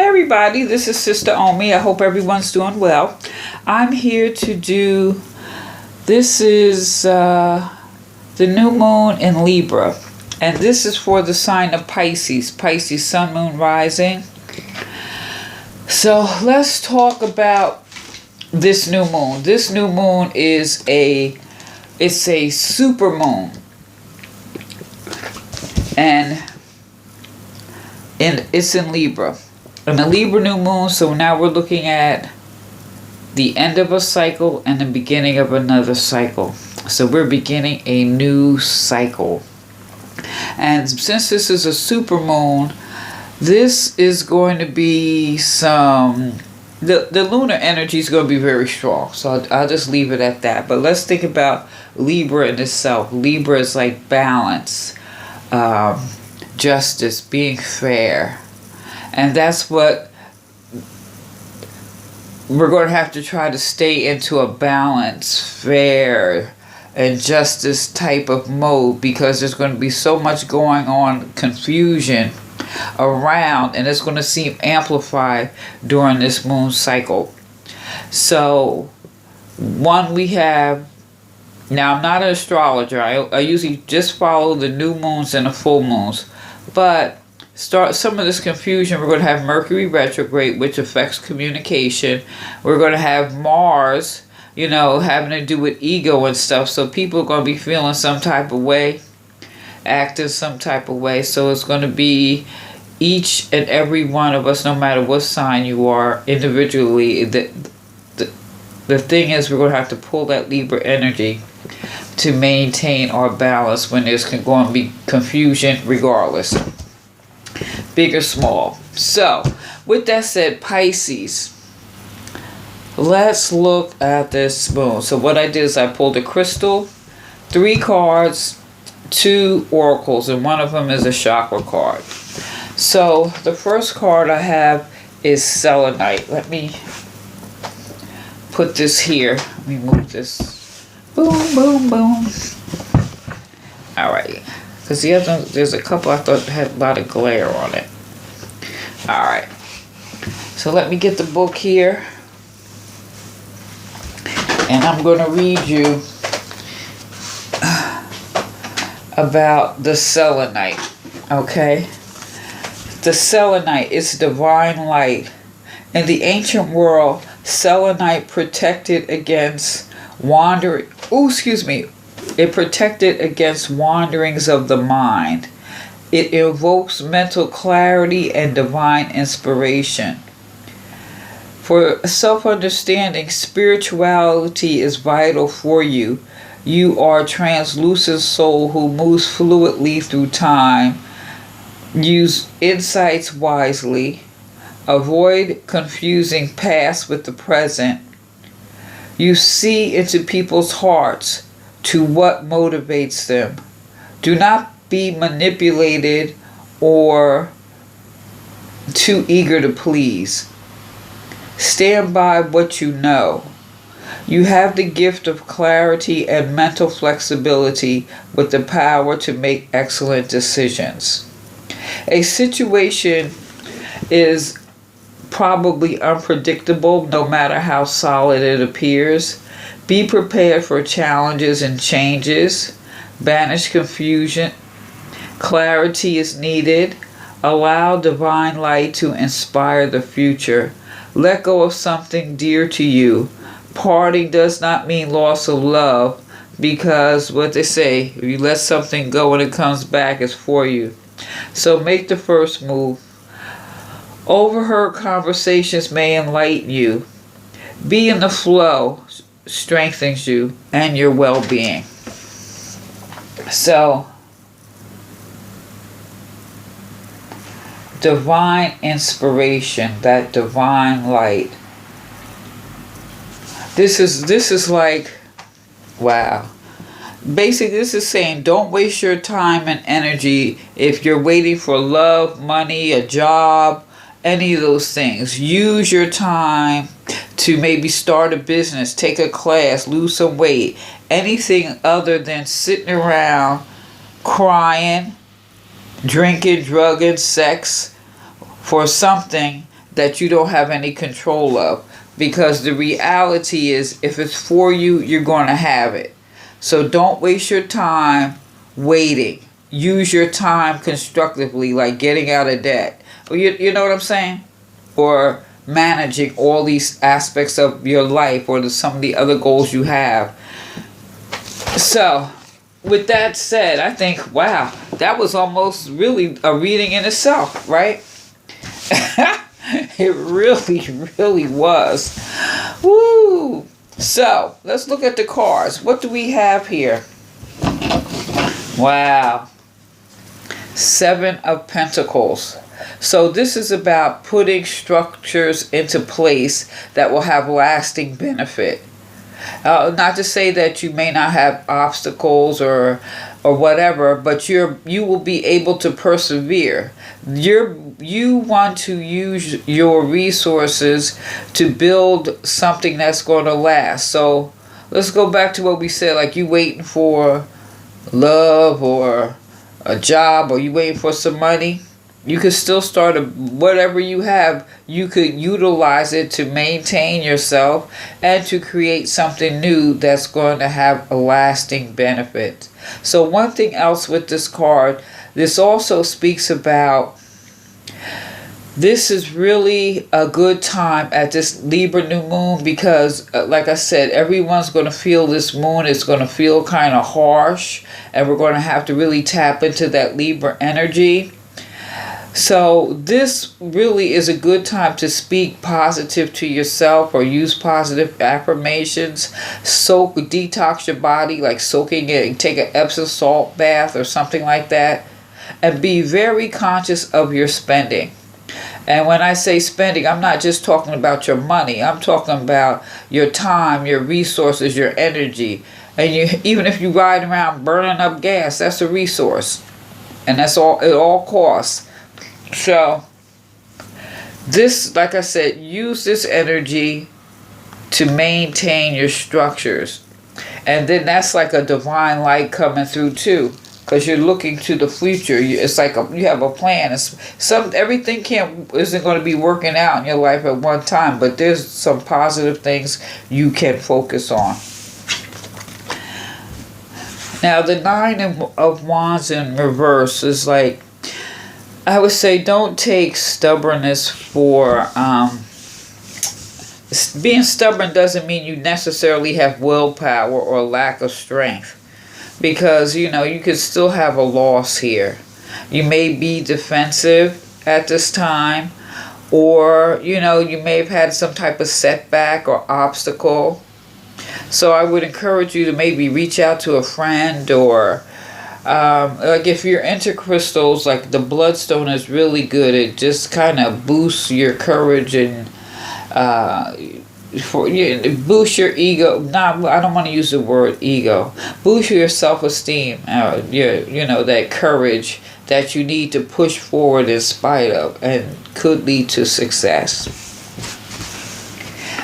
Hey everybody, this is Sister Omi. I hope everyone's doing well. I'm here to do, this is the new moon in Libra. And this is for the sign of Pisces. Pisces, sun, moon, rising. So let's talk about this new moon. This new moon is it's a super moon. And it's in Libra. And the Libra new moon, so now we're looking at the end of a cycle and the beginning of another cycle. So we're beginning a new cycle. And since this is a super moon, this is going to be the lunar energy is going to be very strong. So I'll just leave it at that. But let's think about Libra in itself. Libra is like balance, justice, being fair. And that's what we're going to have to try to stay into, a balance, fair, and justice type of mode, because there's going to be so much going on, confusion around, and it's going to seem amplified during this moon cycle. So, one, we have, now I'm not an astrologer, I usually just follow the new moons and the full moons, but start some of this confusion. We're going to have Mercury retrograde, which affects communication. We're going to have Mars, having to do with ego and stuff. So people are going to be feeling some type of way, acting some type of way. So it's going to be each and every one of us, no matter what sign you are, individually. The thing is, we're going to have to pull that Libra energy to maintain our balance when there's going to be confusion regardless. Big or small. So, with that said, Pisces, let's look at this moon. So what I did is I pulled a crystal, 3 cards, 2 oracles, and one of them is a chakra card. So the first card I have is selenite. Let me put this here. Let me move this. Boom, boom, boom. Alright. Because the other, there's a couple I thought had a lot of glare on it. Alright. So let me get the book here. And I'm going to read you about the selenite. Okay? The selenite is divine light. In the ancient world, selenite protected against wandering. It protected against wanderings of the mind. It invokes mental clarity and divine inspiration. For self-understanding, spirituality is vital for you. You are a translucent soul who moves fluidly through time. Use insights wisely. Avoid confusing past with the present. You see into people's hearts, to what motivates them. Do not be manipulated or too eager to please. Stand by what you know. You have the gift of clarity and mental flexibility with the power to make excellent decisions. A situation is probably unpredictable, no matter how solid it appears. Be prepared for challenges and changes. Banish confusion. Clarity is needed. Allow divine light to inspire the future. Let go of something dear to you. Parting does not mean loss of love, because what they say, if you let something go and it comes back, it's for you. So make the first move. Overheard conversations may enlighten you. Be in the flow strengthens you and your well-being. So, divine inspiration, that divine light. This is like, wow. Basically, this is saying, don't waste your time and energy if you're waiting for love, money, a job, any of those things. Use your time to maybe start a business, take a class, lose some weight, anything other than sitting around crying, drinking, drugging, sex for something that you don't have any control of. Because the reality is, if it's for you, you're going to have it. So don't waste your time waiting. Use your time constructively, like getting out of debt. You know what I'm saying? Or managing all these aspects of your life, or some of the other goals you have. So, with that said, I think, wow, that was almost really a reading in itself, right? It really, really was. Woo! So, let's look at the cards. What do we have here? Wow. 7 of Pentacles. So this is about putting structures into place that will have lasting benefit. Not to say that you may not have obstacles or whatever, but you will be able to persevere. You want to use your resources to build something that's going to last. So let's go back to what we said, like you waiting for love or a job, or you waiting for some money. You could still start whatever you have, you could utilize it to maintain yourself and to create something new that's going to have a lasting benefit. So one thing else with this card, this also speaks about, this is really a good time at this Libra new moon, because like I said, everyone's going to feel this moon. It's going to feel kind of harsh, and we're going to have to really tap into that Libra energy. So this really is a good time to speak positive to yourself, or use positive affirmations. Detox your body, like soaking it, take an Epsom salt bath or something like that. And be very conscious of your spending. And when I say spending, I'm not just talking about your money. I'm talking about your time, your resources, your energy. And even if you ride around burning up gas, that's a resource. And that's all, it all costs. So, this, like I said, use this energy to maintain your structures. And then that's like a divine light coming through too, because you're looking to the future. It's like you have a plan. Everything isn't going to be working out in your life at one time, but there's some positive things you can focus on. Now, the 9 of Wands in reverse is like, I would say, don't take stubbornness for, being stubborn doesn't mean you necessarily have willpower or lack of strength, because, you could still have a loss here. You may be defensive at this time, or, you may have had some type of setback or obstacle. So I would encourage you to maybe reach out to a friend, or like if you're into crystals, like the bloodstone is really good. It just kind of boosts your courage and boost your ego. I don't want to use the word ego. Boost your self-esteem. That courage that you need to push forward in spite of, and could lead to success.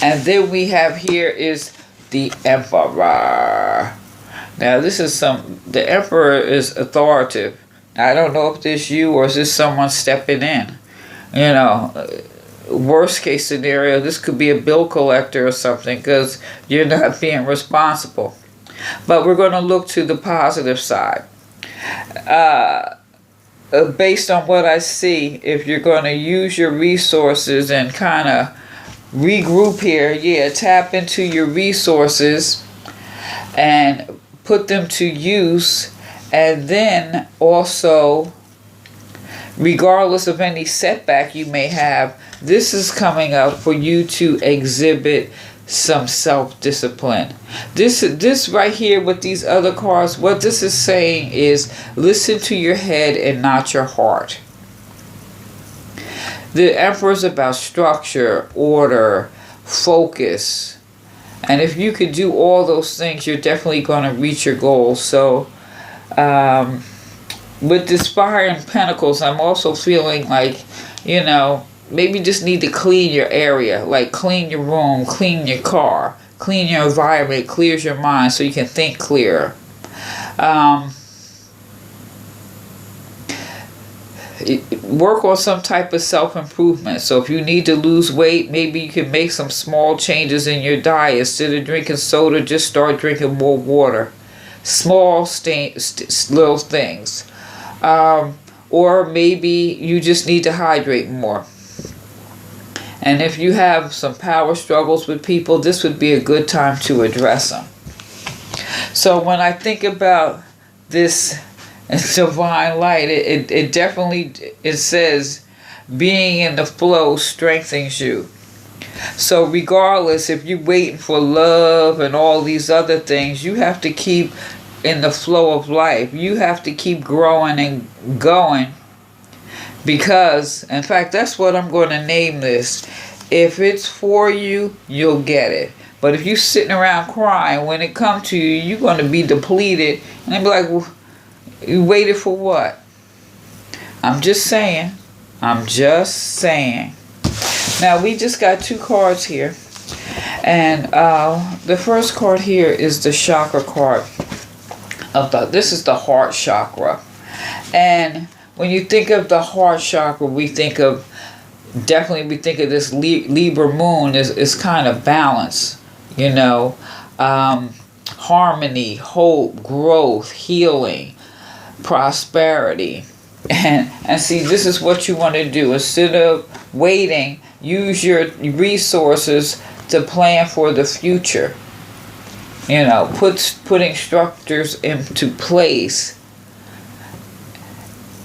And then we have here is the Emperor. Now this is the Emperor is authoritative. I don't know if this you or is this someone stepping in. Worst case scenario, this could be a bill collector or something, because you're not being responsible. But we're going to look to the positive side. Based on what I see, if you're going to use your resources and kind of regroup here, tap into your resources and put them to use, and then also, regardless of any setback you may have, this is coming up for you to exhibit some self-discipline. This right here with these other cards, what this is saying is, listen to your head and not your heart. The Emperor is about structure, order, focus. And if you could do all those things, you're definitely going to reach your goals. So, with this Fire in Pentacles, I'm also feeling like, maybe just need to clean your area. Like clean your room, clean your car, clean your environment, clears your mind so you can think clearer. work on some type of self-improvement. So if you need to lose weight, maybe you can make some small changes in your diet. Instead of drinking soda, just start drinking more water. Small little things. Or maybe you just need to hydrate more. And if you have some power struggles with people, this would be a good time to address them. So when I think about this divine light, it definitely, it says being in the flow strengthens you. So regardless if you're waiting for love and all these other things, you have to keep in the flow of life. You have to keep growing and going, because in fact that's what I'm going to name this. If it's for you, you'll get it. But if you're sitting around crying, when it comes to you, you're going to be depleted. And they'll be like, well, you waited for what? I'm just saying. I'm just saying. Now, we just got 2 cards here. And the first card here is the chakra card. This is the heart chakra. And when you think of the heart chakra, we think of this Libra moon is kind of balance. You know, harmony, hope, growth, healing, prosperity. And see, this is what you want to do. Instead of waiting, use your resources to plan for the future. You know, putting structures into place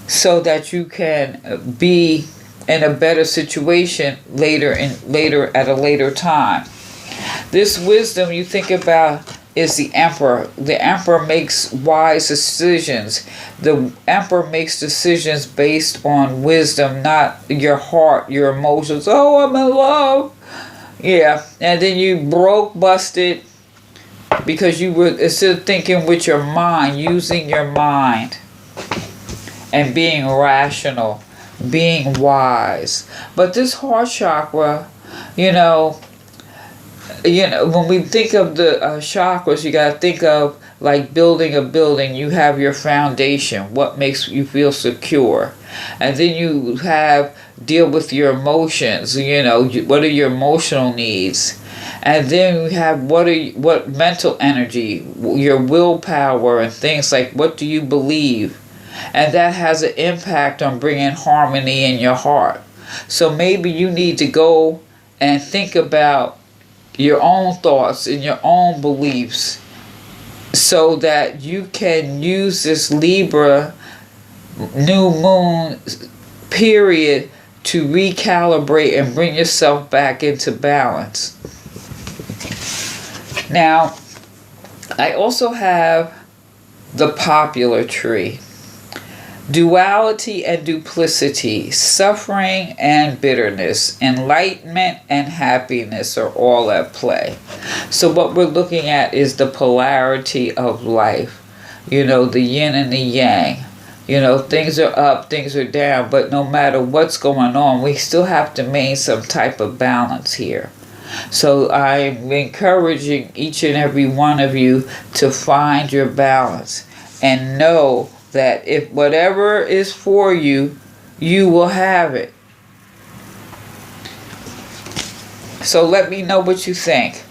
so that you can be in a better situation later at a later time. This wisdom you think about is the emperor. The emperor makes wise decisions. The emperor makes decisions based on wisdom, not your heart, your emotions. Oh, I'm in love. Yeah. And then you busted, because you were, instead of thinking with your mind, using your mind and being rational, being wise. But this heart chakra, you know, when we think of the chakras, you got to think of like building a building. You have your foundation, what makes you feel secure. And then you deal with your emotions, what are your emotional needs. And then you have what mental energy, your willpower, and things like what do you believe. And that has an impact on bringing harmony in your heart. So maybe you need to go and think about your own thoughts and your own beliefs so that you can use this Libra new moon period to recalibrate and bring yourself back into balance. Now, I also have the popular tree. Duality and duplicity, suffering and bitterness, enlightenment and happiness are all at play. So what we're looking at is the polarity of life. The yin and the yang. Things are up, things are down, but no matter what's going on, we still have to maintain some type of balance here. So I'm encouraging each and every one of you to find your balance and know that if whatever is for you, you will have it. So let me know what you think.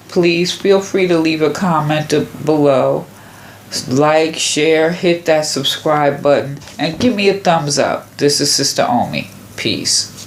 Please feel free to leave a comment below. Like, share, hit that subscribe button, and give me a thumbs up. This is Sister Omi. Peace.